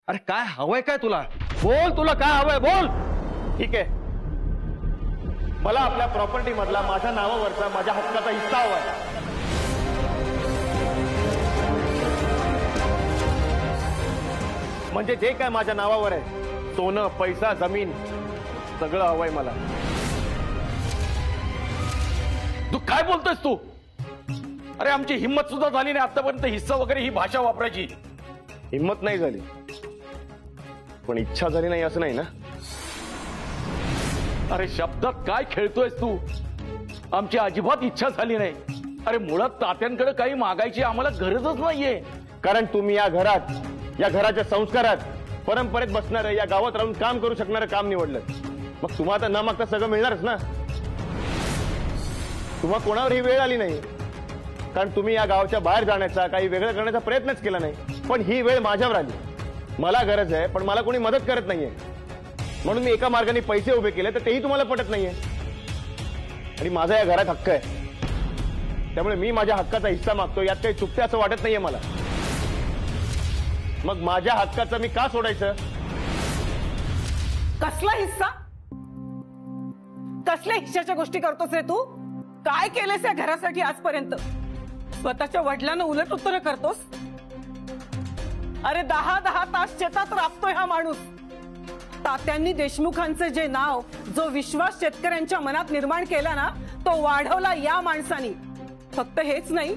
अरे काय हवंय काय तुला? बोल, तुला काय हवंय बोल. ठीक आहे, मला आपल्या प्रॉपर्टी मधला माझ्या नावावरचा माझ्या हक्काचा हिस्सा हवाय. म्हणजे जे काय माझ्या नावावर आहे, सोनं, पैसा, जमीन, सगळं हवंय मला. तू काय बोलतोयस तू? अरे आमची हिम्मत सुद्धा झाली नाही आतापर्यंत हिस्सा वगैरे ही भाषा वापरायची. हिम्मत नाही झाली, पण इच्छा झाली नाही असं नाही ना? अरे शब्दात काय खेळतोयस तू? आमची अजिबात इच्छा झाली नाही. अरे मुळात तात्यांकडे काही मागायची आम्हाला गरजच नाहीये. कारण तुम्ही या घरात, या घराच्या संस्कारात, परंपरेत बसणारं, या गावात राहून काम करू शकणारं काम निवडलं. मग तुम्हाला न मागता सगळं मिळणारच ना. तुम्हा कोणावर ही वेळ आली नाही, कारण तुम्ही या गावाच्या बाहेर जाण्याचा, काही वेगळं करण्याचा प्रयत्नच केला नाही. पण ही वेळ माझ्यावर आली. मला गरज आहे, पण मला कोणी मदत करत नाहीये. म्हणून मी एका मार्गाने पैसे उभे केले, तर तेही तुम्हाला पटत नाहीये. आणि माझा या घरात हक्क आहे, त्यामुळे मी माझ्या हक्काचा हिस्सा मागतो. यात काही चुकते असं वाटत नाहीये मला. मग माझ्या हक्काचं मी का सोडायचं? कसला हिस्सा? कसल्या हिश्श्याच्या गोष्टी करतोस रे तू? काय केलेस या घरासाठी आजपर्यंत? स्वतःच्या वडिलांना उलट उत्तर करतोस. अरे 10 तास शेतात राबतोय हा माणूस. तात्यांनी देशमुखांचे जे नाव, जो विश्वास शेतकऱ्यांच्या मनात निर्माण केला ना, तो वाढवला या माणसानी. फक्त हेच नाही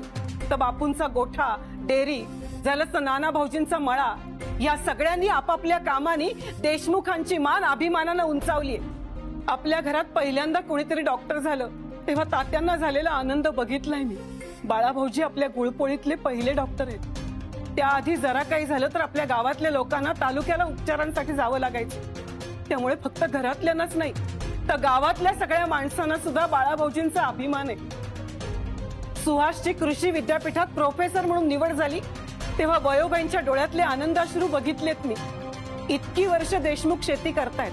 तर बापूंचा गोठा, डेअरी, जलस नाना भाऊजींचा मळा, या सगळ्यांनी आपापल्या कामानी देशमुखांची मान अभिमानानं उंचावली. आपल्या घरात पहिल्यांदा कोणीतरी डॉक्टर झालं तेव्हा तात्यांना झालेला आनंद बघितलाय मी. बाळाभाऊजी आपल्या गुळपोळीतले पहिले डॉक्टर आहेत. त्याआधी जरा काही झालं तर आपल्या गावातल्या लोकांना तालुक्याला उपचारांसाठी जावं लागायचं. त्यामुळे फक्त घरातल्यांनाच नाही तर गावातल्या सगळ्या माणसांना सुद्धा बाळाभाऊजींचा अभिमान आहे. सुहासची कृषी विद्यापीठात प्रोफेसर म्हणून निवड झाली तेव्हा वयोबाईंच्या डोळ्यातले आनंदाश्रू बघितलेत मी. इतकी वर्ष देशमुख शेती करतायत,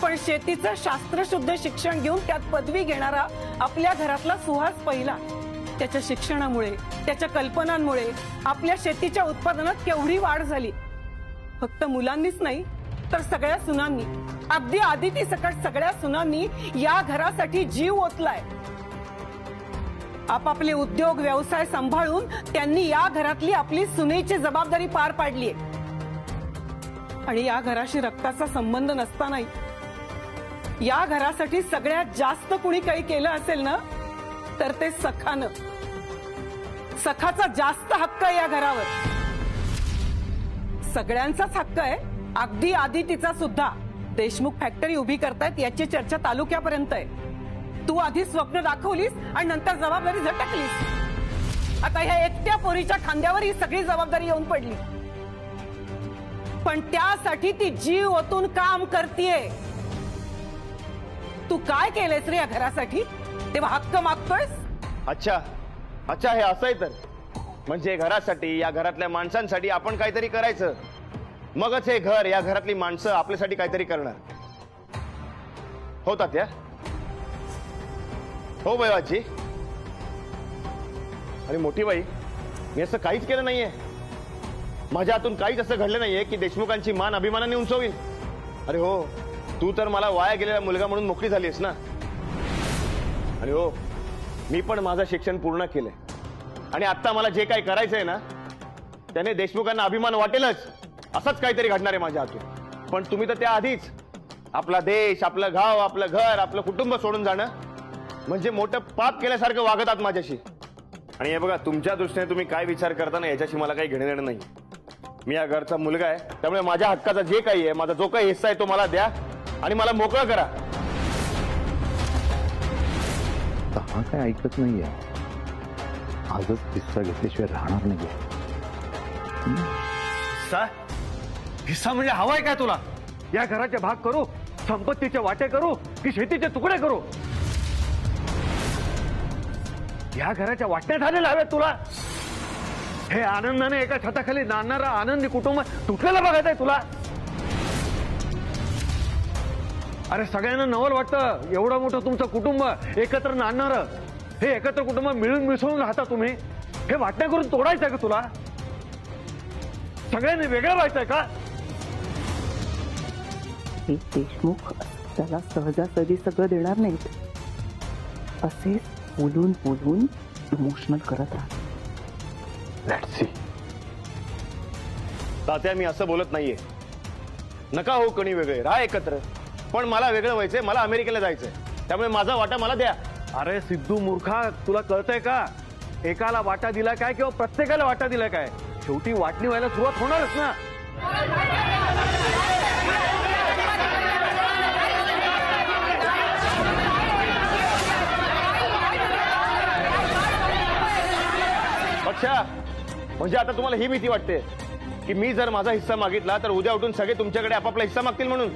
पण शेतीचं शास्त्रशुद्ध शिक्षण घेऊन त्यात पदवी घेणारा आपल्या घरातला सुहास पहिला. त्याच्या शिक्षणामुळे, त्याच्या कल्पनांमुळे आपल्या शेतीच्या उत्पादनात केवढी वाढ झाली. फक्त मुलांनीच नाही तर सगळ्या सुनांनी, अगदी आदिती सकट सगळ्या सुनांनी या घरासाठी जीव ओतलाय. आपापले उद्योग व्यवसाय सांभाळून त्यांनी या घरातली आपली सुनेची जबाबदारी पार पाडली. आणि या घराशी रक्ताचा संबंध नसतानाही या घरासाठी सगळ्यात जास्त कुणी काही केलं असेल ना तर ते सखानं. सखाचा जास्त हक्क आहे या घरावर. सगळ्यांचाच हक्क आहे, अगदी आदितीचा सुद्धा. देशमुख फॅक्टरी उभी करतायत याची चर्चा तालुक्यापर्यंत आहे. तू आधी स्वप्न दाखवलीस आणि नंतर जबाबदारी झटकलीस. आता ह्या एकट्या पोरीच्या खांद्यावर ही सगळी जबाबदारी येऊन पडली. पण त्यासाठी ती जीव ओतून काम करतीये. तू काय केलंयस रे या घरासाठी? तेव्हा हक्क मागतोयस? अच्छा अच्छा, हे असं आहे तर. म्हणजे घरासाठी, या घरातल्या माणसांसाठी आपण काहीतरी करायचं, मगच हे घर, या घरातली माणसं आपल्यासाठी काहीतरी करणार. हो तात्या? हो बैवाजी. आणि मोठी बाई, मी असं काहीच केलं नाहीये. माझ्या हातून काहीच असं घडलं नाहीये की देशमुखांची मान अभिमानाने उंचवील. अरे हो, तू तर मला वाया गेलेला मुलगा म्हणून मोकळी झालीस ना. आणि हो, मी पण माझं शिक्षण पूर्ण केलंय. आणि आता मला जे काही करायचंय ना, त्याने देशमुखांना अभिमान वाटेलच. असंच काहीतरी घडणार आहे माझ्या हातून. पण तुम्ही तर त्याआधीच आपला देश, आपलं गाव, आपलं घर, आपलं कुटुंब सोडून जाणं म्हणजे मोठं पाप केल्यासारखं वागत आहात माझ्याशी. आणि हे बघा, तुमच्या दृष्टीने तुम्ही काय विचार करता ना याच्याशी मला काही घेणं देणं नाही. मी या घरचा मुलगा आहे, त्यामुळे माझ्या हक्काचा जे काही आहे, माझा जो काही हिस्सा आहे तो मला द्या आणि मला मोकळं करा. हा काय ऐकत नाहीये. आजच हिस्सा घेतल्याशिवाय राहणार नाहीये. हिस्सा म्हणजे हवाय काय तुला? या घराचे भाग करू, संपत्तीचे वाटे करू की शेतीचे तुकडे करू? या घराच्या वाटण्या झालेल्या हव्यात तुला? हे आनंदाने एका छताखाली नांदणारा आनंदी कुटुंब तुटलेलं बघायचंय तुला? अरे सगळ्यांना नवल वाटतं एवढं मोठं तुमचं कुटुंब एकत्र नांदणारं. हे एकत्र कुटुंब मिळून मिसळून राहता तुम्ही. हे वाटण्या करून तोडायचंय का तुला? सगळ्यांनी वेगळं व्हायचंय का? हे देशमुख त्याला सहजासहजी सगळं देणार नाहीत. असेच बोलून बोलून इमोशनल करत राहत. Let's see. तात्या, मी असं बोलत नाहीये. नका हो कणी वेगळे, राहा एकत्र. पण मला वेगळं व्हायचंय, मला अमेरिकेला जायचंय. त्यामुळे माझा वाटा मला द्या. अरे सिद्धू मूर्खा, तुला कळतंय का? एकाला वाटा दिला काय किंवा प्रत्येकाला वाटा दिला काय? शेवटी वाटणी व्हायला सुरुवात होणारच ना. अच्छा, म्हणजे आता तुम्हाला ही भीती वाटते की मी जर माझा हिस्सा मागितला तर उद्या उठून सगळे तुमच्याकडे आपापला हिस्सा मागतील म्हणून?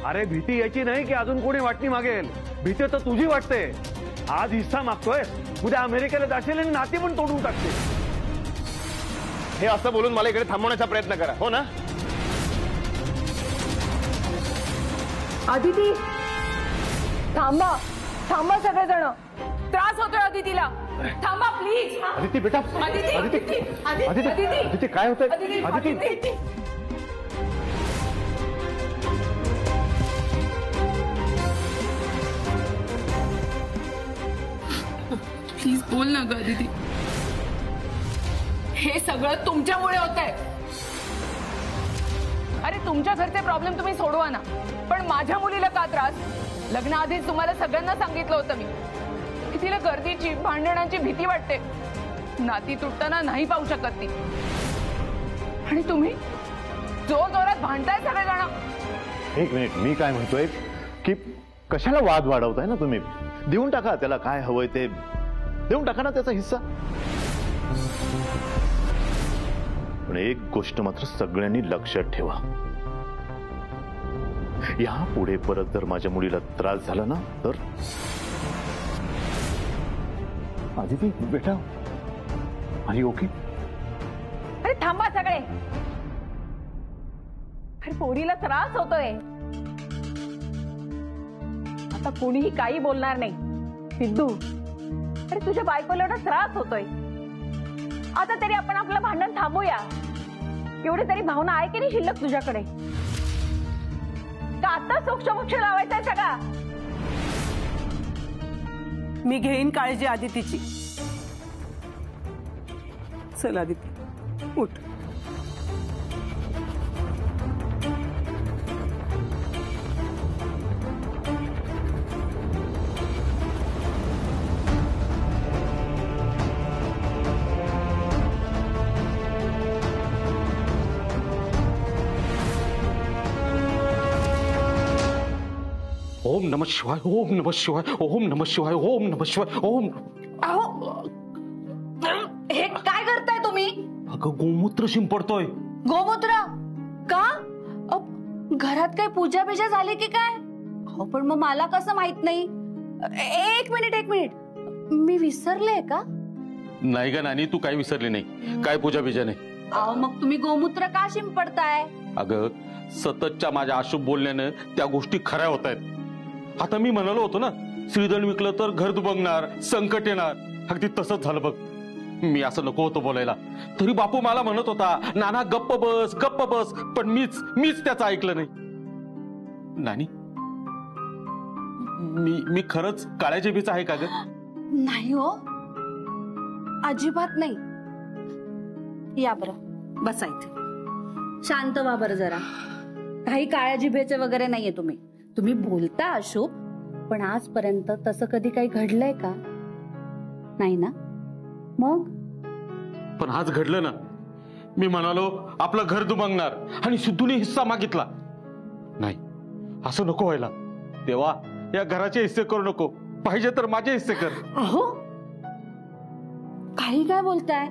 अरे भीती याची नाही की अजून कोणी वाटणी मागेल. भीती तर तुझी वाटते. आज हिस्सा मागतोय, उद्या अमेरिकेला जाशील आणि नाती पण तोडून टाकतील. हे असं बोलून मला इकडे थांबवण्याचा प्रयत्न करा, हो ना? आदिती, थांबा थांबा सगळेजण. त्रास होतोय आदितीला. थांबा प्लीज. आदिती बेटा, आदिती, आदिती, आदिती, आदिती, आदिती काय होतंय? आदिती, प्लीज बोल ना ग आदिती. हे सगळं तुमच्यामुळे होतंय. अरे तुमच्या घरचे प्रॉब्लेम तुम्ही सोडवा ना, पण माझ्या मुलीला का त्रास? लग्नाआधीच तुम्हाला सगळ्यांना सांगितलं होतं मी की तिला गर्दीची, भांडणांची भीती वाटते. नाती तुटताना नाही पाहू शकत ती. आणि तुम्ही जोर जोरात भांडताय सगळेजण. एक मिनिट, मी काय म्हणतोय की कशाला वाद वाढवताय ना तुम्ही? देऊन टाका त्याला काय हवंय ते, देऊन टाका ना त्याचा हिस्सा. पण एक गोष्ट मात्र सगळ्यांनी लक्षात ठेवा, यापुढे परत जर माझ्या मुलीला त्रास झाला ना तर. आदिती बेटा, आर ओके? अरे थांबा सगळे. अरे पोरीला त्रास होतोय. आता कोणीही काही बोलणार नाही. सिद्धू, अरे तुझ्या बायकोला एवढा त्रास होतोय. आता तरी आपण आपलं भांडण थांबूया. एवढी तरी भावना आहे की नाही शिल्लक तुझ्याकडे? का आता सोक्ष लावायचंय सगळा? मी घेईन काळजी आदितीची. चल आदिती, उठ. ओम नमः शिवाय, ओम नमः शिवाय, ओम नमः शिवाय, ओम नमः शिवाय, ओम. अहो, हे काय करताय तुम्ही? अगं गोमूत्र शिंपडतोय. गोमूत्र का? घरात काय पूजा बिजा झाली की काय? हो पण मग मला कसं माहित नाही? एक मिनिट, मी विसरले का? नाही ग नानी, तू काही विसरली नाही. काय पूजा बिजा नाही. अहो मग तुम्ही गोमूत्र का शिंपडताय? अगं सततच्या माझ्या अशुभ बोलण्यानं त्या गोष्टी खऱ्या होत आहेत. आता मी म्हणालो होतो ना, श्रीधन विकलं तर घर दुबंगणार, संकट येणार. अगदी तसंच झालं बघ. मी असं नको होतं बोलायला, तरी बापू मला म्हणत होता, नाना गप्प बस गप्प बस. पण मीच त्याचं ऐकलं नाही. नानी, मी खरंच काळ्या जेबीचा आहे का ग? नाही हो, अजिबात नाही. या बरं, बसा इथे. शांत व्हा बरं जरा. काही काळ्या जिभेचे वगैरे नाहीये तुम्ही. तुम्ही बोलता अशुभ, पण आजपर्यंत तसं कधी काही घडलंय का? नाही ना? मग पण आज घडलं ना. मी म्हणालो आपलं घर दुबंगणार आणि सिद्धूने हिस्सा मागितला. नाही, असं नको व्हायला. तेव्हा या घराचे हिस्से करू नको. पाहिजे तर माझे हिस्से कर. अहो, काही काय बोलताय?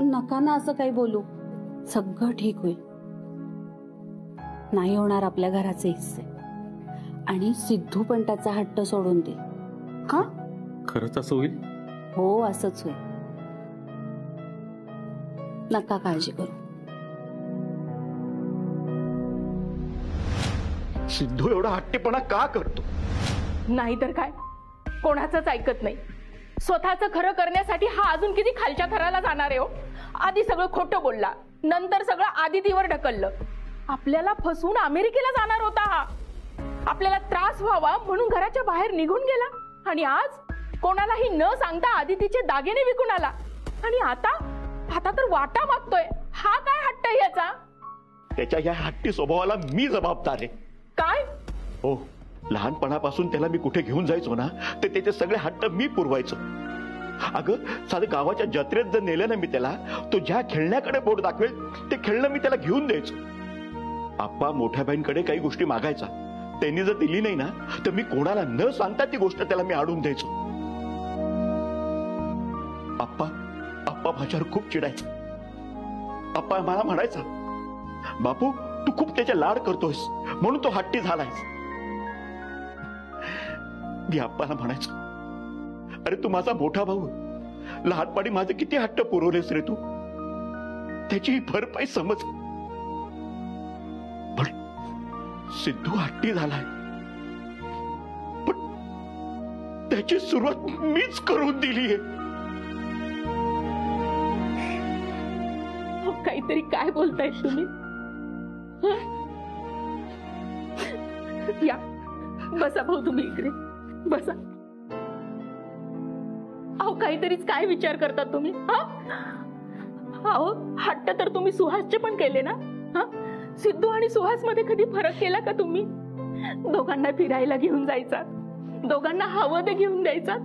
नका ना असं काही बोलू. सगळं ठीक होईल. नाही होणार आपल्या घराचे हिस्से. आणि सिद्धू पण त्याचा हट्ट सोडून देईल. हा, खरंच असं होईल? हो, असंच होईल. नका काळजी करू. सिद्धू एवढा हट्टीपणा का करतो? नाहीतर काय, कोणाचंच ऐकत नाही. स्वतःचं खरं करण्यासाठी हा अजून किती खालच्या थराला जाणार आहे हो. आधी सगळं खोटं बोलला, नंतर सगळं आदितीवर ढकललं. आपल्याला फसवून अमेरिकेला जाणार होता हा. आपल्याला त्रास व्हावा म्हणून घराच्या बाहेर निघून गेला आणि आज कोणालाही न सांगता आदितीचे दागिने विकून आला. आणि आता तर वाटा मागतोय. हा काय हट्ट आहे याचा? त्याच्या या हट्टी स्वभावाला मी जबाबदार आहे. काय? हो, लहानपणापासून त्याला मी कुठे घेऊन जायचो ना, तर त्याचे सगळे हट्ट मी पुरवायचो. अगं, साधं गावाच्या जत्रेत जर नेलं ना मी त्याला, तो ज्या खेळण्याकडे बोट दाखवेल ते खेळणं मी त्याला घेऊन द्यायचो. आप्पा मोठ्या बहिणीकडे काही गोष्टी मागायचा, त्यांनी जर दिली नाही ना, तर मी कोणाला न सांगता ती गोष्ट त्याला मी आणून द्यायचो. आप्पा माझ्यावर खूप चिडायचा. आप्पा मला म्हणायचा, बापू तू खूप त्याचे लाड करतोयस म्हणून तो हट्टी झालायस. मी आप्पाला म्हणायचो, अरे तू माझा मोठा भाऊ, लहानपणी माझे किती हट्ट पुरवलेस रे तू, त्याची भरपाई समज. पण सिद्धू हट्टी झालाय, पण त्याची सुरुवात मीच करून दिलीये. काहीतरी काय बोलतायत तुम्ही? या बसा भाऊ, तुम्ही इकडे बसा. अहो काहीतरीच काय विचार करता तुम्ही? अहो हट्ट तर तुम्ही सुहासचे पण केले ना. सिद्धू आणि सुहास मध्ये कधी फरक केला का तुम्ही? दोघांना फिरायला घेऊन जायचात, दोघांना हवं ते घेऊन द्यायचात,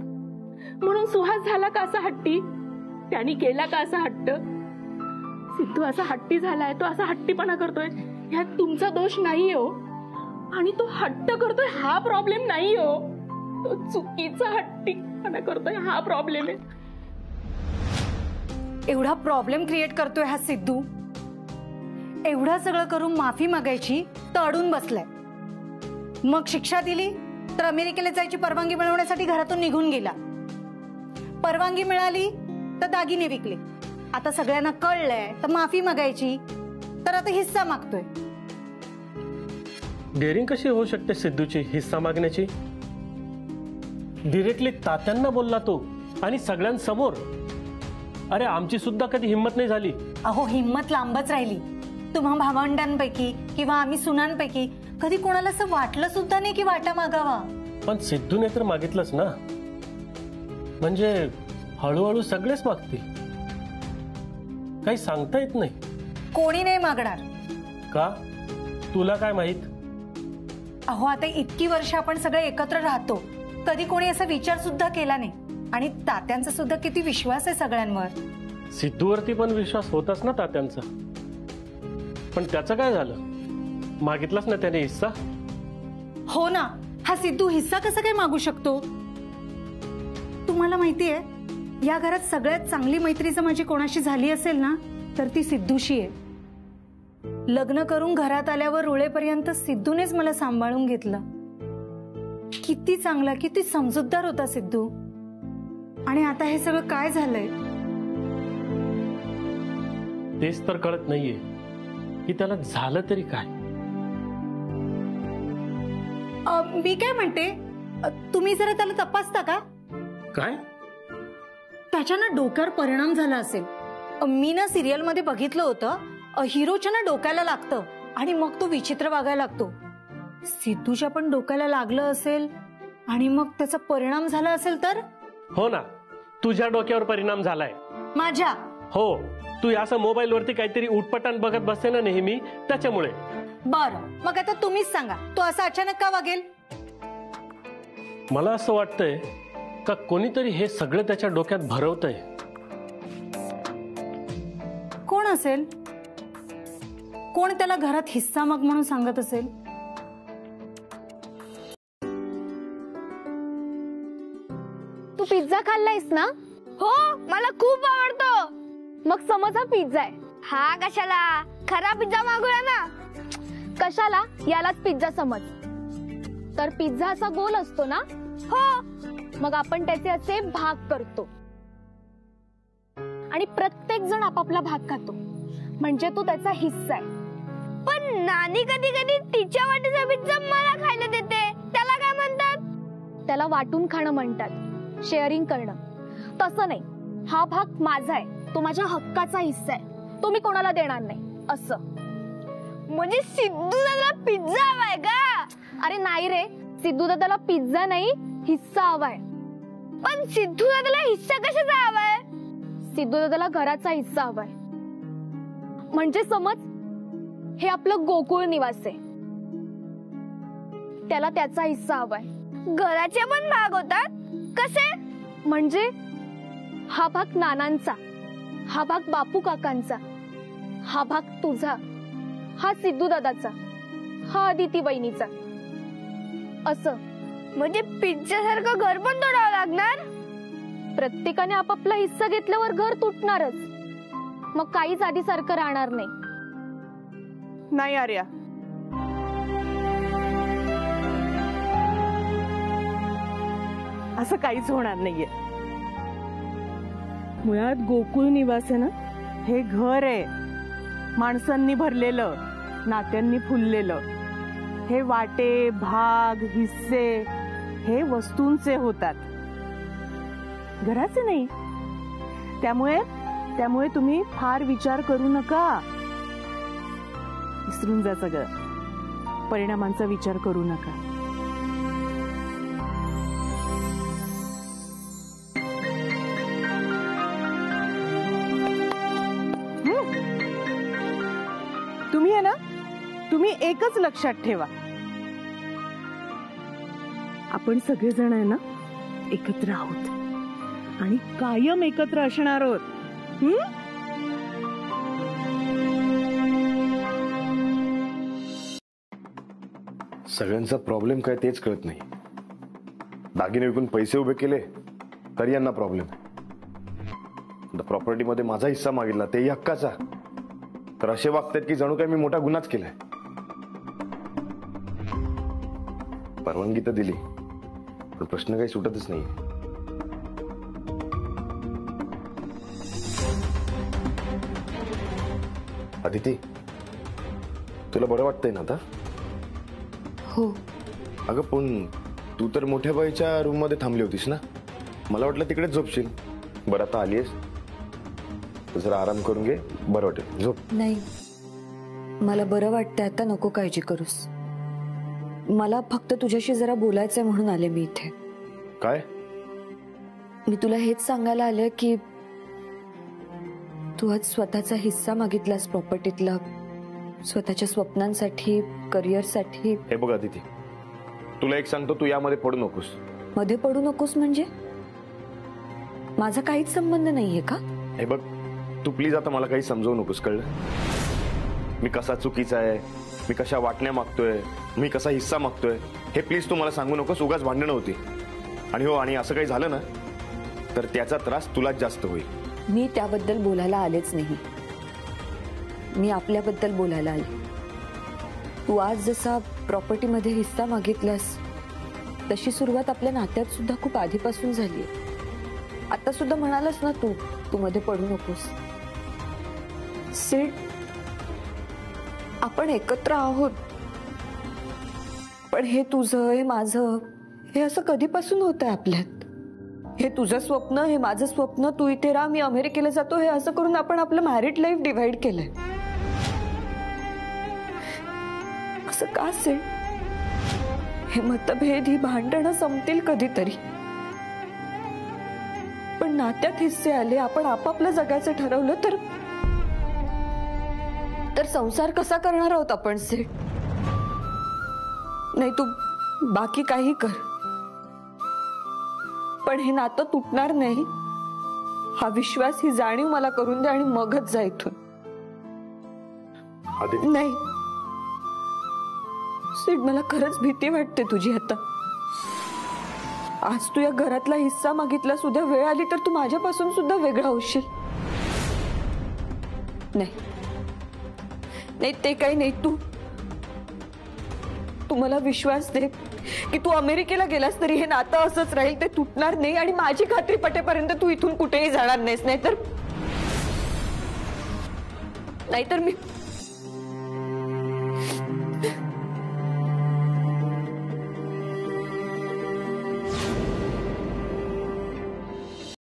म्हणून सुहास झाला का असा हट्टी? त्यांनी केला का असा हट्ट? सिद्धू असा हट्टी झालाय, तो असा हट्टीपणा करतोय, ह्यात तुमचा दोष नाही हो. आणि तो हट्ट करतोय हा प्रॉब्लेम नाही हो, तो चुकीचा हट्टीपणा करतोय हा प्रॉब्लेम आहे. एवढा प्रॉब्लेम क्रिएट करतोय हा सिद्धू. एवढं सगळं करून माफी मागायची तर अडून बसलाय. मग शिक्षा दिली तर अमेरिकेला जायची परवानगी मिळवण्यासाठी घरातून निघून गेला. परवानगी मिळाली तर दागिने विकले. आता सगळ्यांना कळलंय तर माफी मागायची, तर आता हिस्सा मागतोय. डेअरिंग कशी होऊ शकते सिद्धूची हिस्सा मागण्याची? डिरेक्टली तात्यांना बोलला तो आणि सगळ्यांसमोर. अरे आमची सुद्धा कधी हिंमत नाही झाली. अहो हिंमत लांबच राहिली. तुम्हा भावंडांपैकी किंवा आम्ही सुनांपैकी कधी कोणाला असं वाटलं सुद्धा नाही की वाटा मागावा. पण सिद्धूने तर मागितलंच ना, म्हणजे हळूहळू सगळेच मागतील. काही सांगता येत नाही. कोणी नाही मागणार. का? तुला काय माहित? अहो आता इतकी वर्ष आपण सगळे एकत्र राहतो, कधी कोणी असा विचार सुद्धा केला नाही. आणि तात्यांचा सुद्धा किती विश्वास आहे सगळ्यांवर. सिद्धूवरती पण विश्वास होताच ना तात्यांचा. पण त्याचं काय झालं? मागितलाच ना त्याने हिस्सा. हो ना, हा सिद्धू हिस्सा कसा काय मागू शकतो? तुम्हाला माहितीये, या घरात सगळ्यात चांगली मैत्री जर माझी कोणाशी झाली असेल ना, तर ती सिद्धूशी आहे. लग्न करून घरात आल्यावर रुळेपर्यंत सिद्धूनेच मला सांभाळून घेतलं. किती चांगला, किती समजूतदार होता सिद्धू. आणि आता हे सगळं काय झालंय? तेच तर कळत नाहीये की त्याला झालं तरी काय. मी काय म्हणते, तुम्ही जरा त्याला तपासता का? काय? त्याच्या ना डोक्यावर परिणाम झाला असेल. मी ना सिरियल मध्ये बघितलं होतं, हिरोच्या ना डोक्याला लागतं आणि मग तो विचित्र वागायला लागतो. सिद्धूच्या पण डोक्याला लागलं असेल आणि मग त्याचा परिणाम झाला असेल तर? हो ना, तुझ्या डोक्यावर परिणाम झालाय. माझ्या? हो, तू असं मोबाईल वरती काहीतरी उठपटान बघत बसते ना नेहमी, त्याच्यामुळे. बरं, मग आता तुम्हीच सांगा, तो असं अचानक का वागेल? मला असं वाटतंय का कोणीतरी हे सगळं त्याच्या डोक्यात भरवतंय. कोण असेल? कोण त्याला घरात हिस्सा मग म्हणून सांगत असेल? तू पिझ्झा खाल्लायस ना? हो, मला खूप आवडतो. मग समज हा पिझ्झा आहे. हा कशाला? खरा पिझ्झा मागूया ना. कशाला? यालाच पिझ्झा समज. तर पिझ्झा असा गोल असतो ना? हो. मग आपण त्याचे असे भाग करतो आणि प्रत्येक जण आपापला भाग खातो, म्हणजे तो त्याचा हिस्सा आहे. पण नानी कधी कधी तिच्या वाटीचा पिझ्झा मला खायला देते, त्याला काय म्हणतात? त्याला वाटून खाणं म्हणतात, शेअरिंग करणं. तसं नाही, हा भाग माझा आहे, तो माझ्या हक्काचा हिस्सा आहे, तो मी कोणाला देणार नाही असं. म्हणजे सिद्धू दादाला पिझ्झा हवाय का? अरे नाही रे, सिद्धू दादाला पिझ्झा नाही हिस्सा हवाय. पण सिद्धू दादाला हिस्सा कशाचा हवाय? सिद्धू दादाला घराचा हिस्सा हवाय. म्हणजे समज हे आपलं गोकुळ निवास आहे, त्याला त्याचा हिस्सा हवाय. घराचे पण भाग होतात कसे? म्हणजे हा भाग नानांचा, हा भाग बापू काकांचा, हा भाग तुझा, हा सिद्धू दादाचा, हा अदिती बहिणीचा. असं म्हणजे पिझ्झा सारखं घर पण तोडावं लागणार. प्रत्येकाने आपापला हिस्सा घेतल्यावर घर तुटणारच, मग काहीच आधी सारखं राहणार नाही. नाही आर्या, असं काहीच होणार नाहीये. मुळात गोकुळ निवास आहे ना, हे घर आहे, माणसांनी भरलेलं, नात्यांनी फुललेलं. हे वाटे, भाग, हिस्से हे वस्तूंचे होतात, घराचे नाही. त्यामुळे तुम्ही फार विचार करू नका. विसरून जा सगळं, परिणामांचा विचार करू नका. तुम्ही आहे ना, तुम्ही एकच लक्षात ठेवा, आपण सगळेजण आहे ना एकत्र आहोत आणि कायम एकत्र असणार आहोत. सगळ्यांचा प्रॉब्लेम काय तेच कळत नाही. दागिने विकून पैसे उभे केले तरी यांना प्रॉब्लेम. प्रॉपर्टीमध्ये माझा हिस्सा मागितला तेही हक्काचा, तर असे वागतात की जणू काय मी मोठा गुन्हाच केलाय. परवानगी तर दिली पण प्रश्न काही सुटतच नाही. अदिती, तुला बरं वाटतंय ना आता? हो. अगं पण तू तर मोठ्या बाईच्या रूम मध्ये थांबली होतीस ना, मला वाटलं तिकडेच झोपशील. बरं आता आलीयस, जरा आराम करून घे, बरं वाटेल, झोप. नाही, मला बरं वाटतंय आता, नको काळजी करूस. मला फक्त तुझ्याशी जरा बोलायचंय म्हणून आले मी इथे. काय? मी तुला हेच सांगायला आले की तू आज स्वतःचा हिस्सा मागितलास प्रॉपर्टीतला, स्वतःच्या स्वप्नांसाठी, करिअरसाठी. हे बघ अदिती, तुला एक सांगतो, तू यामध्ये पडू नकोस. मध्ये पडू नकोस म्हणजे? माझा काहीच संबंध नाहीये का? हे बघ, तू प्लीज आता मला काही समजवू नकोस, कळलं? मी कसा चुकीचा आहे, मी कशा वाटण्या मागतोय, मी कसा हिस्सा मागतोय, हे प्लीज तू मला सांगू नकोस. उगाच भांडणं होती. आणि हो, आणि असं काही झालं ना तर त्याचा त्रास तुलाच जास्त होईल. मी त्याबद्दल बोलायला आलेच नाही, मी आपल्याबद्दल बोलायला आले. तू आज जसा प्रॉपर्टीमध्ये हिस्सा मागितलास तशी सुरुवात आपल्या नात्यात सुद्धा खूप आधीपासून झाली. आता सुद्धा म्हणालास ना तू मध्ये पडू नकोस. सिड, आपण एकत्र आहोत, पण हे तुझं, हे माझं, हे असं कधीपासून होतंय आपल्यात? हे तुझं स्वप्न, हे माझं स्वप्न, तू इथे राहा, मी अमेरिकेला जातो, हे असं करून आपण आपलं मॅरिड लाईफ डिव्हाइड केलंय. असं का असेल? हे मतभेद, ही भांडणं संपतील कधीतरी, पण नात्यात हिस्से आले, आपण आपापलं जगायचं ठरवलं तर संसार कसा करणार आहोत आपण? सेठ, नाही तू बाकी काही कर, पण हे नातं तुटणार नाही, हा विश्वास, ही जाणीव मला करून दे आणि मगच जा इथून. नाही सीड, मला खरंच भीती वाटते तुझी. आता आज तू या घरातला हिस्सा मागितला, सुद्धा वेळ आली तर तू माझ्यापासून सुद्धा वेगळा होशील. नाही नाही, ते काही नाही. तू मला विश्वास दे की तू अमेरिकेला गेलास तरी हे नातं असंच राहील, ते तुटणार नाही आणि माझी खात्री पटेपर्यंत तू इथून कुठेही जाणार नाहीस. नाहीतर मी